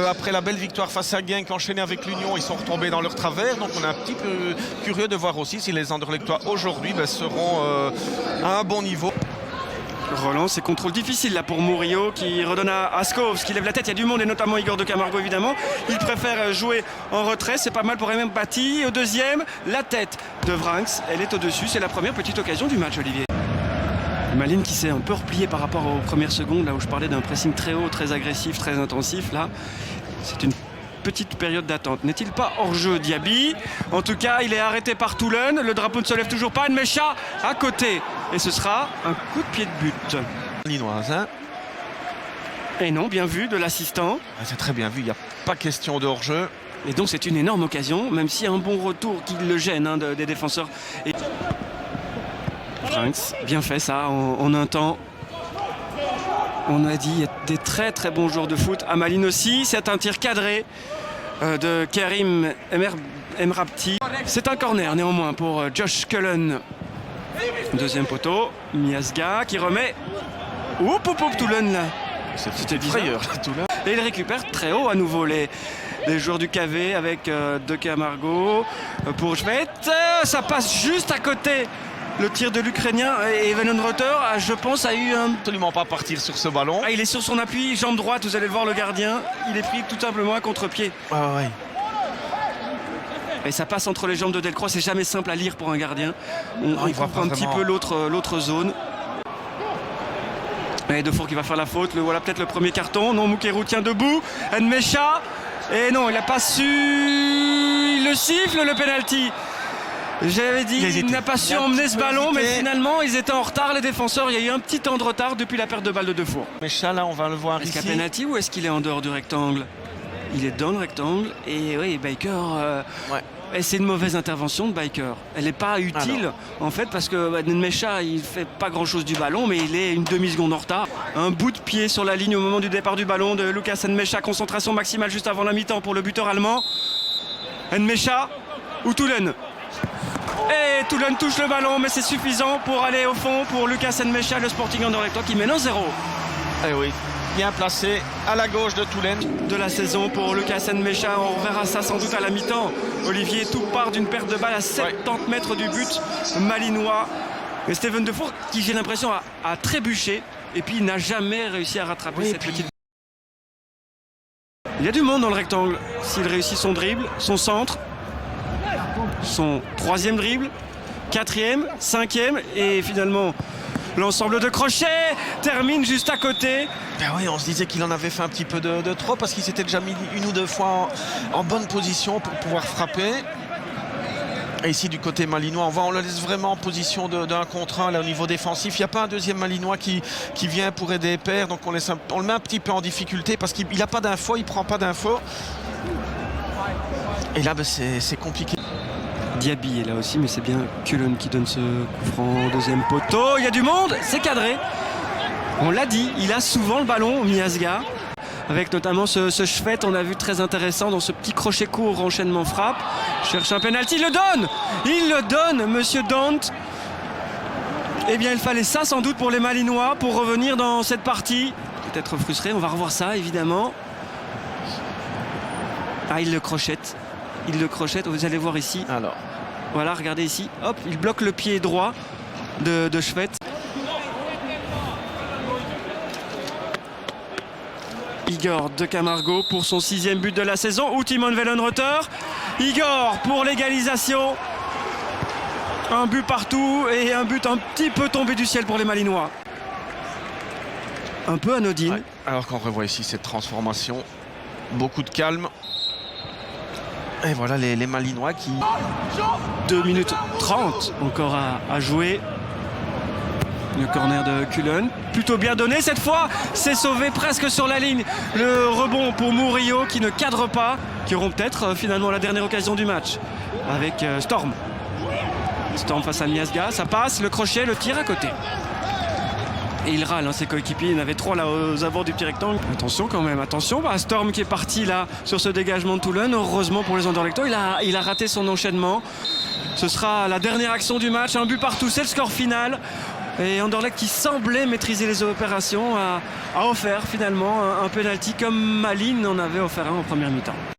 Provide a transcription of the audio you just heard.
après la belle victoire face à Genk enchaînée avec l'Union, ils sont retombés dans leur travers. Donc on est un petit peu curieux de voir aussi si les Anderlechtois aujourd'hui seront à un bon niveau. Relance et contrôle difficile là pour Murillo qui redonne à Askovs qui lève la tête. Il y a du monde et notamment Igor de Camargo évidemment. Il préfère jouer en retrait. C'est pas mal pour Emem Bati. Au deuxième, la tête de Vranks. Elle est au-dessus. C'est la première petite occasion du match, Olivier. Malines qui s'est un peu replié par rapport aux premières secondes, là où je parlais d'un pressing très haut, très agressif, très intensif. Là, c'est une petite période d'attente. N'est-il pas hors-jeu, Diaby? En tout cas, il est arrêté par Toulon. Le drapeau ne se lève toujours pas. Nmecha à côté. Et ce sera un coup de pied de but. Linoise, hein? Et non, bien vu de l'assistant. C'est très bien vu, il n'y a pas question de hors-jeu. Et donc c'est une énorme occasion, même s'il y a un bon retour qui le gêne des défenseurs. Et... Franks, bien fait ça en un temps. On a dit, il y a des très très bons joueurs de foot. À Malines aussi, c'est un tir cadré de Karim Emrabti. C'est un corner néanmoins pour Josh Cullen. Deuxième poteau, Miasga qui remet. Oup, Toulon là. C'était bizarre. Et il récupère très haut à nouveau les joueurs du KV avec De Camargo pour Schmidt. Ça passe juste à côté. Le tir de l'Ukrainien et Venenrotter, je pense, a eu un... Absolument pas partir sur ce ballon. Il est sur son appui, jambe droite, vous allez le voir le gardien. Il est pris tout simplement à contre-pied. Ah ouais. Et ça passe entre les jambes de Delcroix, c'est jamais simple à lire pour un gardien. On voit un petit peu l'autre zone. Et Defour qui va faire la faute, voilà peut-être le premier carton. Non, Mukeru tient debout. Nmecha. Et non, il n'a pas su. Il le siffle, le penalty. J'avais dit qu'il n'a pas su emmener ce ballon, mais finalement ils étaient en retard, les défenseurs. Il y a eu un petit temps de retard depuis la perte de balle de Defour. Nmecha, là, on va le voir ici. Est-ce qu'il y a penalty ou est-ce qu'il est en dehors du rectangle? Il est dans le rectangle. Et oui, Baker. Ouais. Et c'est une mauvaise intervention de Baker. Elle n'est pas utile en fait parce que Nmecha il fait pas grand chose du ballon mais il est une demi-seconde en retard. Un bout de pied sur la ligne au moment du départ du ballon de Lucas Nmecha. Concentration maximale juste avant la mi-temps pour le buteur allemand. Nmecha ou Toulon. Et Toulon touche le ballon mais c'est suffisant pour aller au fond pour Lucas Nmecha, le Sporting Anderlecht qui mène 1-0. Eh oui. Bien placé à la gauche de Toulon. De la saison pour Lucas Nmecha, on reverra ça sans doute à la mi-temps. Olivier, tout part d'une perte de balle à 70 mètres du but malinois. Et Steven Defour qui j'ai l'impression a trébuché et puis il n'a jamais réussi à rattraper cette petite... Il y a du monde dans le rectangle. S'il réussit son dribble, son centre, son troisième dribble, quatrième, cinquième et finalement... L'ensemble de crochets termine juste à côté. Ben oui, on se disait qu'il en avait fait un petit peu de trop parce qu'il s'était déjà mis une ou deux fois en bonne position pour pouvoir frapper. Et ici du côté malinois, on le laisse vraiment en position d'un contre un là, au niveau défensif. Il n'y a pas un deuxième malinois qui vient pour aider les pairs. Donc on le met un petit peu en difficulté parce qu'il n'a pas d'infos, il ne prend pas d'infos. Et là, c'est compliqué. Diaby est là aussi, mais c'est bien Cullen qui donne ce coup franc au deuxième poteau. Il y a du monde, c'est cadré. On l'a dit, il a souvent le ballon, Miasga. Avec notamment ce Schmidt, on a vu très intéressant dans ce petit crochet court, enchaînement frappe. Cherche un penalty, il le donne, monsieur Dante. Eh bien, il fallait ça sans doute pour les Malinois pour revenir dans cette partie. Peut-être frustré, on va revoir ça évidemment. Ah, il le crochette. Vous allez voir ici. Alors. Voilà, regardez ici. Hop, il bloque le pied droit de Schmidt. Igor de Camargo pour son 6e but de la saison. Ou Timon Venenrotter. Igor pour l'égalisation. Un but partout et un but un petit peu tombé du ciel pour les Malinois. Un peu anodine. Ouais. Alors qu'on revoit ici cette transformation. Beaucoup de calme. Et voilà les Malinois qui... 2 minutes 30 encore à jouer. Le corner de Cullen. Plutôt bien donné cette fois. C'est sauvé presque sur la ligne. Le rebond pour Murillo qui ne cadre pas. Qui auront peut-être finalement la dernière occasion du match. Avec Storm. Storm face à Miasga. Ça passe. Le crochet, le tir à côté. Et il râle, ses coéquipiers. Il y en avait 3 là aux abords du petit rectangle. Attention quand même, attention. Storm qui est parti là sur ce dégagement de Toulon. Heureusement pour les Anderlecht, il a raté son enchaînement. Ce sera la dernière action du match. Un but partout, c'est le score final. Et Anderlecht qui semblait maîtriser les opérations a offert finalement un penalty comme Malines en avait offert un en première mi-temps.